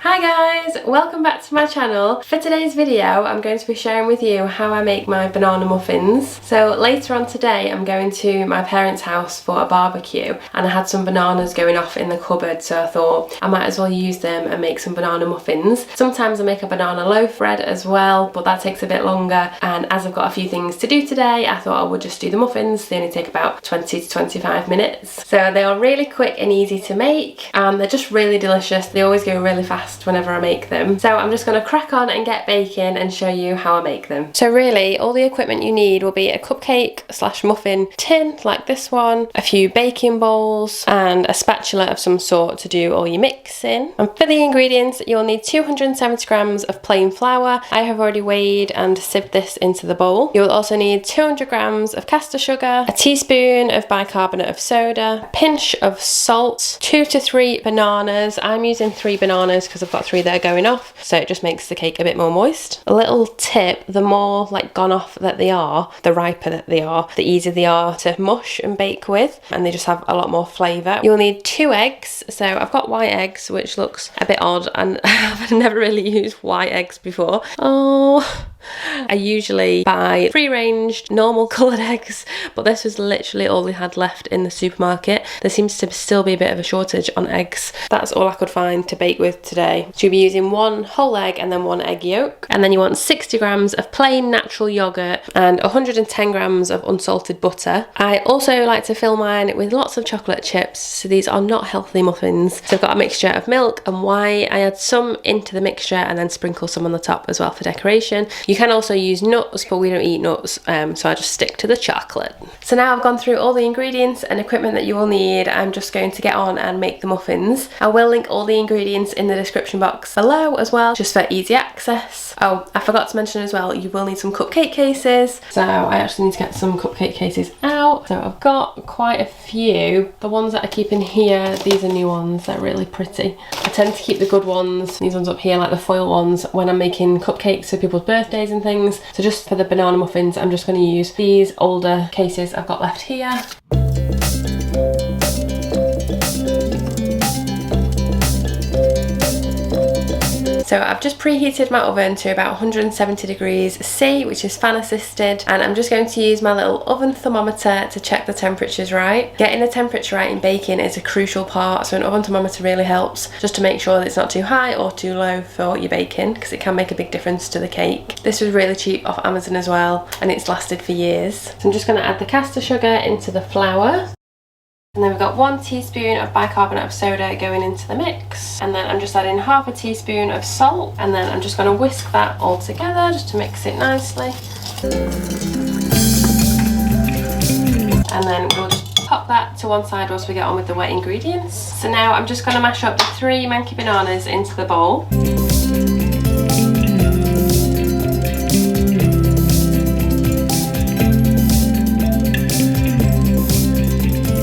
Hi guys, welcome back to my channel. For today's video I'm going to be sharing with you how I make my banana muffins. So later on today I'm going to my parents' house for a barbecue and I had some bananas going off in the cupboard, so I thought I might as well use them and make some banana muffins. Sometimes I make a banana loaf bread as well, but that takes a bit longer, and as I've got a few things to do today I thought I would just do the muffins. They only take about 20 to 25 minutes. So they are really quick and easy to make and they're just really delicious. They always go really fast whenever I make them. So I'm just going to crack on and get baking and show you how I make them. So really all the equipment you need will be a cupcake slash muffin tin like this one, a few baking bowls and a spatula of some sort to do all your mixing. And for the ingredients you'll need 270 grams of plain flour. I have already weighed and sieved this into the bowl. You'll also need 200 grams of caster sugar, a teaspoon of bicarbonate of soda, a pinch of salt, 2 to 3 bananas. I'm using 3 bananas because I've got 3 that are going off, so it just makes the cake a bit more moist. A little tip, the more like gone off that they are, the riper that they are, the easier they are to mush and bake with, and they just have a lot more flavour. You'll need 2 eggs, so I've got white eggs, which looks a bit odd and I've never really used white eggs before. I usually buy free-ranged normal coloured eggs, but this was literally all they had left in the supermarket. There seems to still be a bit of a shortage on eggs. That's all I could find to bake with today. So you'll be using 1 whole egg and then 1 egg yolk. And then you want 60 grams of plain natural yoghurt and 110 grams of unsalted butter. I also like to fill mine with lots of chocolate chips, so these are not healthy muffins. So I've got a mixture of milk and white. I add some into the mixture and then sprinkle some on the top as well for decoration. You can also use nuts, but we don't eat nuts, so I just stick to the chocolate. So now I've gone through all the ingredients and equipment that you will need. I'm just going to get on and make the muffins. I will link all the ingredients in the description box below as well, just for easy access. Oh, I forgot to mention as well, you will need some cupcake cases. So I actually need to get some cupcake cases out. So I've got quite a few. The ones that I keep in here, these are new ones, they're really pretty. I tend to keep the good ones, these ones up here, like the foil ones, when I'm making cupcakes for people's birthdays and things. So just for the banana muffins I'm just going to use these older cases I've got left here. So I've just preheated my oven to about 170 degrees C, which is fan assisted, and I'm just going to use my little oven thermometer to check the temperatures right. Getting the temperature right in baking is a crucial part, so an oven thermometer really helps just to make sure that it's not too high or too low for your baking, because it can make a big difference to the cake. This was really cheap off Amazon as well, and it's lasted for years. So I'm just going to add the caster sugar into the flour. And then we've got 1 teaspoon of bicarbonate of soda going into the mix. And then I'm just adding half a teaspoon of salt. And then I'm just going to whisk that all together just to mix it nicely. And then we'll just pop that to one side whilst we get on with the wet ingredients. So now I'm just going to mash up the 3 manky bananas into the bowl.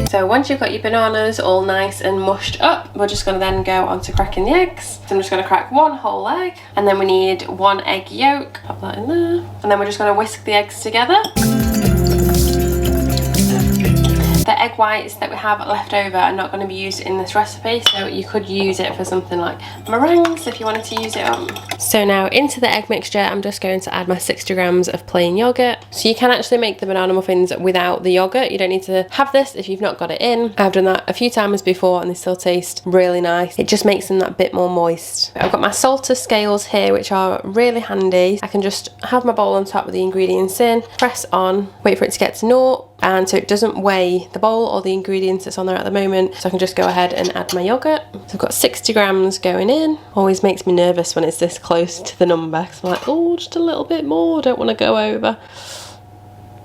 So once you've got your bananas all nice and mushed up, we're just going to then go on to cracking the eggs. So I'm just going to crack 1 whole egg, and then we need 1 egg yolk. Pop that in there. And then we're just going to whisk the eggs together. The egg whites that we have left over are not going to be used in this recipe, so you could use it for something like meringues if you wanted to use it on. So now into the egg mixture I'm just going to add my 60 grams of plain yoghurt. So you can actually make the banana muffins without the yoghurt. You don't need to have this if you've not got it in. I've done that a few times before and they still taste really nice. It just makes them that bit more moist. I've got my salter scales here, which are really handy. I can just have my bowl on top with the ingredients in, press on, wait for it to get to 0, and so it doesn't weigh the bowl or the ingredients that's on there at the moment, so I can just go ahead and add my yoghurt. So I've got 60 grams going in. Always makes me nervous when it's this close to the number, because I'm like, oh, just a little bit more, don't want to go over.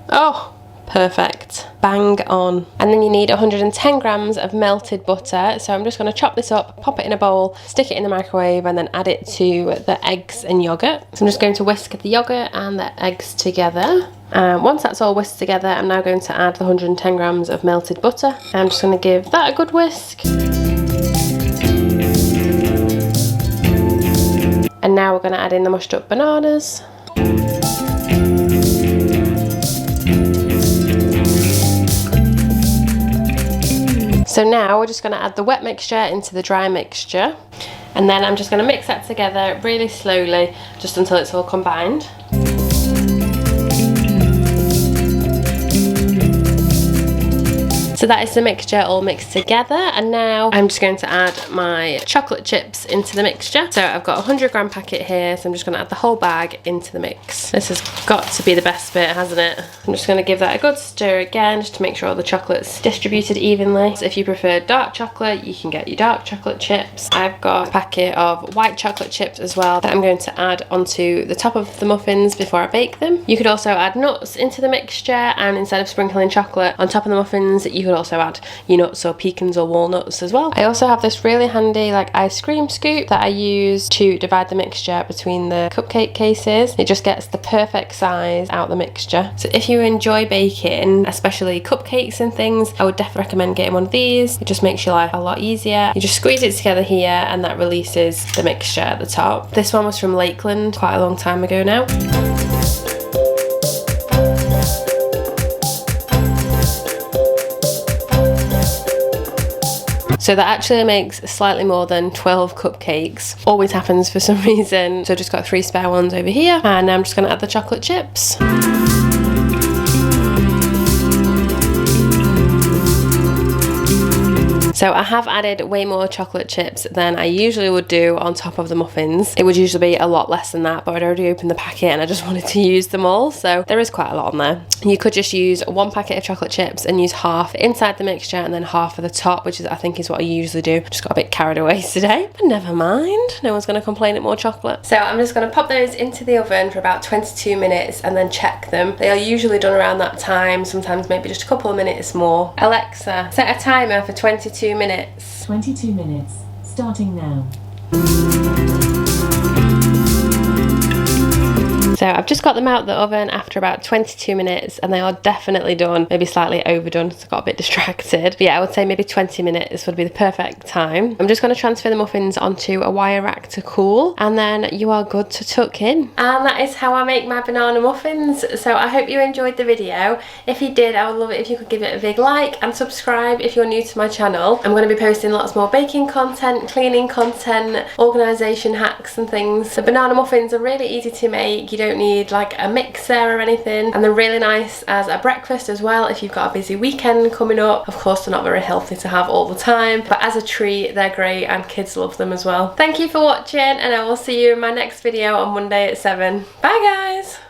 Oh, perfect, bang on. And then you need 110 grams of melted butter, so I'm just going to chop this up, pop it in a bowl, stick it in the microwave, and then add it to the eggs and yoghurt. So I'm just going to whisk the yoghurt and the eggs together. Once that's all whisked together, I'm now going to add the 110 grams of melted butter. I'm just going to give that a good whisk. And now we're going to add in the mushed up bananas. So now we're just going to add the wet mixture into the dry mixture. And then I'm just going to mix that together really slowly, just until it's all combined. So that is the mixture all mixed together, and now I'm just going to add my chocolate chips into the mixture. So I've got a 100-gram packet here, so I'm just going to add the whole bag into the mix. This has got to be the best bit, hasn't it? I'm just going to give that a good stir again, just to make sure all the chocolate's distributed evenly. So if you prefer dark chocolate, you can get your dark chocolate chips. I've got a packet of white chocolate chips as well that I'm going to add onto the top of the muffins before I bake them. You could also add nuts into the mixture, and instead of sprinkling chocolate on top of the muffins, you could also add your nuts or pecans or walnuts as well. I also have this really handy like ice cream scoop that I use to divide the mixture between the cupcake cases. It just gets the perfect size out the mixture. So if you enjoy baking, especially cupcakes and things, I would definitely recommend getting one of these. It just makes your life a lot easier. You just squeeze it together here, and that releases the mixture at the top. This one was from Lakeland quite a long time ago now. So that actually makes slightly more than 12 cupcakes. Always happens for some reason. So I've just got 3 spare ones over here, and now I'm just going to add the chocolate chips. So I have added way more chocolate chips than I usually would do on top of the muffins. It would usually be a lot less than that, but I'd already opened the packet and I just wanted to use them all. So there is quite a lot on there. You could just use 1 packet of chocolate chips and use half inside the mixture and then half at the top, which is I think is what I usually do. Just got a bit carried away today, but never mind. No one's going to complain at more chocolate. So I'm just going to pop those into the oven for about 22 minutes and then check them. They are usually done around that time, sometimes maybe just a couple of minutes more. Alexa, set a timer for 22 minutes. 22 minutes, starting now. So I've just got them out the oven after about 22 minutes and they are definitely done, maybe slightly overdone, so I got a bit distracted. But yeah, I would say maybe 20 minutes would be the perfect time. I'm just going to transfer the muffins onto a wire rack to cool, and then you are good to tuck in. And that is how I make my banana muffins. So I hope you enjoyed the video. If you did, I would love it if you could give it a big like and subscribe if you're new to my channel. I'm going to be posting lots more baking content, cleaning content, organisation hacks and things. The banana muffins are really easy to make. You don't need like a mixer or anything, and they're really nice as a breakfast as well if you've got a busy weekend coming up. Of course they're not very healthy to have all the time, but as a treat they're great and kids love them as well. Thank you for watching, and I will see you in my next video on Monday at 7. Bye guys!